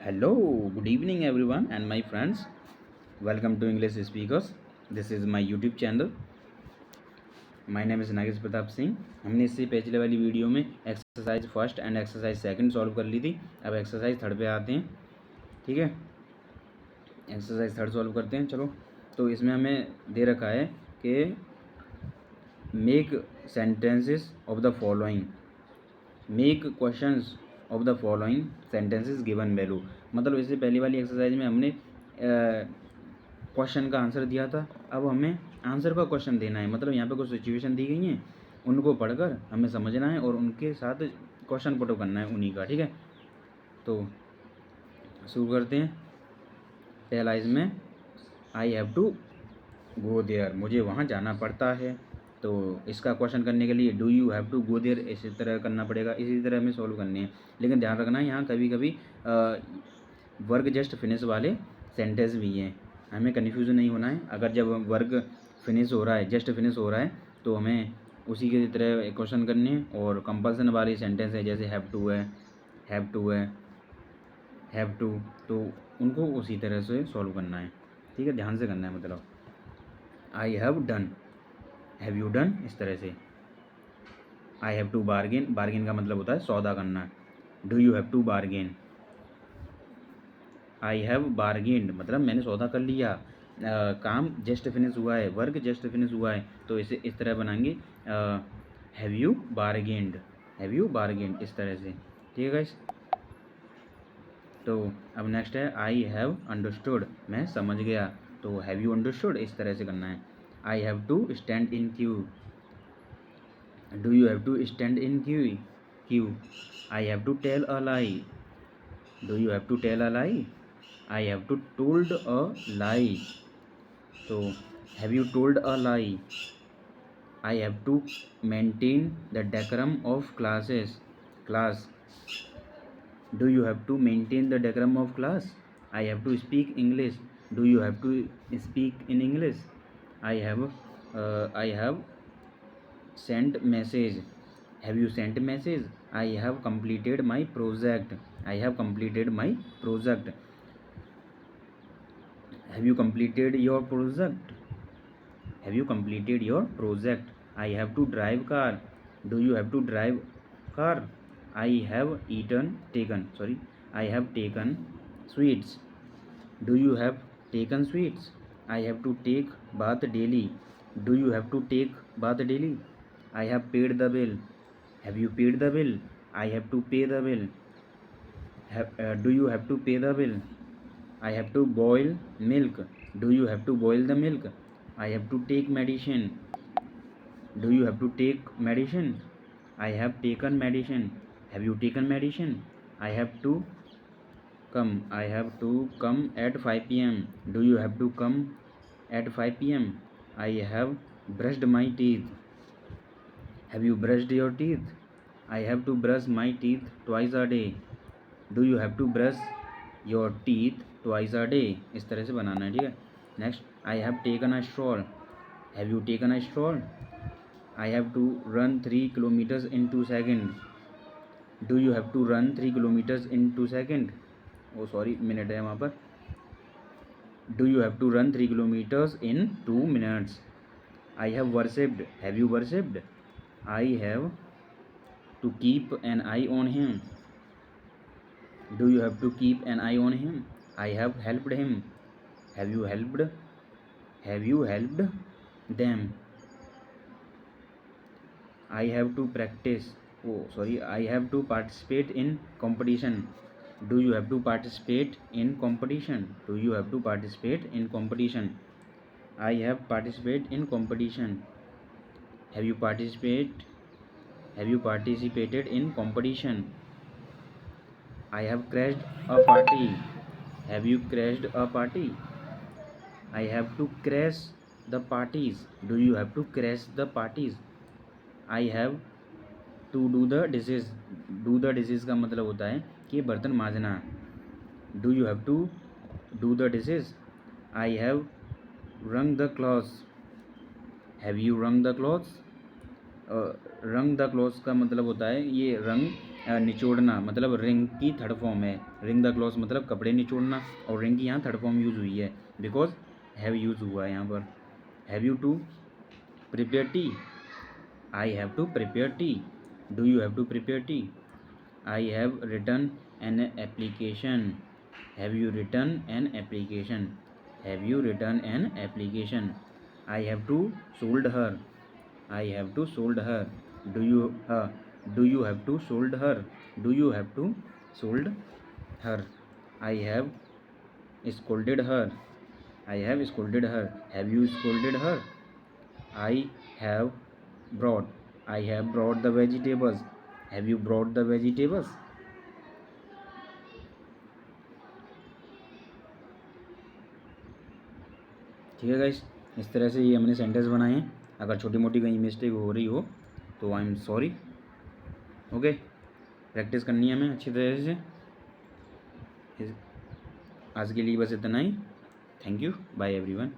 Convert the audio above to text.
Hello, good evening everyone and my friends. Welcome to English Speakers. This is my YouTube channel. My name is Nagesh Pratap Singh. हमने इससे पिछले वाली video में exercise first and exercise second solve कर ली थी. अब exercise third पे आते हैं. ठीक है, एक्सरसाइज थर्ड सॉल्व करते हैं. चलो, तो इसमें हमें दे रखा है कि make sentences of the following, make questions of the following sentences given value. मतलब इससे पहली वाली एक्सरसाइज में हमने क्वेश्चन का आंसर दिया था. अब हमें आंसर का क्वेश्चन देना है. मतलब यहाँ पे कुछ सिचुएशन दी गई हैं, उनको पढ़कर हमें समझना है और उनके साथ क्वेश्चन पुट करना है उन्हीं का. ठीक है, तो शुरू करते हैं. पहला इसमें I have to go there, मुझे वहाँ जाना पड़ता है. तो इसका क्वेश्चन करने के लिए do you have to go there इसी तरह करना पड़ेगा. इसी तरह हमें सॉल्व करनी है. लेकिन ध्यान रखना है यहाँ कभी कभी वर्क जस्ट फिनिश वाले सेंटेंस भी हैं, हमें कन्फ्यूज़न नहीं होना है. अगर जब वर्क फिनिश हो रहा है, जस्ट फिनिश हो रहा है, तो हमें उसी की तरह क्वेश्चन करने हैं. और कंपल्सन वाली सेंटेंस है जैसे हैव टू है, हैव टू है, हैव टू, तो उनको उसी तरह से सॉल्व करना है. ठीक है, ध्यान से करना है. मतलब I have done, have you done, इस तरह से. I have to bargain, bargain का मतलब होता है सौदा करना. Do you have to bargain, I have bargained मतलब मैंने सौदा कर लिया. काम जस्ट फिनिश हुआ है, वर्क जस्ट फिनिश हुआ है, तो इसे इस तरह बनाएंगे have you bargained, have you bargained, इस तरह से. ठीक है गाइस. तो अब नेक्स्ट है आई हैव अंडरस्टूड, मैं समझ गया. तो हैव यू अंडरस्टूड, इस तरह से करना है. I have to stand in queue, do you have to stand in queue. I have to tell a lie, do you have to tell a lie. I have to told a lie. तो have you told a lie. I have to maintain the decorum of class. Do you have to maintain the decorum of class. I have to speak English, do you have to speak in English. I have sent message, have you sent message. I have completed my project, I have completed my project. Have you completed your project? Have you completed your project? I have to drive car. Do you have to drive car? I have I have taken sweets. Do you have taken sweets? I have to take bath daily. Do you have to take bath daily? I have paid the bill. Have you paid the bill? I have to pay the bill. Do you have to pay the bill? I have to boil milk. Do you have to boil the milk? I have to take medicine. Do you have to take medicine? I have taken medicine. Have you taken medicine? I have to come. I have to come at 5 p.m. Do you have to come at 5 p.m.? I have brushed my teeth. Have you brushed your teeth? I have to brush my teeth twice a day. Do you have to brush your teeth twice a day. इस तरह से बनाना है. ठीक है, next I have taken a stroll. Have you taken a stroll. I have to run 3 kilometres in 2 second. Do you have to run 3 kilometres in 2 second. Oh sorry, minute है वहाँ पर. Do you have to run 3 kilometres in 2 minutes. I have worshipped. Have you worshipped. I have to keep an eye on him. Do you have to keep an eye on him? I have helped him. Have you helped? Have you helped them? I have to practice. Oh, sorry. I have to participate in competition. Do you have to participate in competition? Do you have to participate in competition? I have participated in competition. Have you participate? Have you participated in competition? I have crashed a party. Have you crashed a party? I have to crash the parties. Do you have to crash the parties? I have to do the dishes. Do the dishes का मतलब होता है कि बर्तन मांजना. Do you have to do the dishes? I have wrung the clothes. Have you wrung the clothes? रंग the cloth का मतलब होता है, ये रंग निचोड़ना मतलब रिंग की थर्ड फॉर्म है। रिंग द क्लॉथ मतलब कपड़े निचोड़ना, और रिंग की यहाँ थर्ड फॉर्म यूज़ हुई है बिकॉज हैव यूज़ हुआ है यहाँ पर। Have you to prepare tea, I have to prepare tea. Do you have to prepare tea, I have written an application. Have you written an application, have you written an application. I have to sold her, I have to sold her. Do you have to sold her? Do you have to sold her? I have scolded her. I have scolded her. Have you scolded her? I have brought. I have brought the vegetables. Have you brought the vegetables? ठीक है guys, इस तरह से ये हमने sentence बनाए हैं। अगर छोटी मोटी कहीं मिस्टेक हो रही हो तो I am sorry. Okay, practice करनी है हमें अच्छी तरह से। आज के लिए बस इतना ही। Thank you, bye everyone.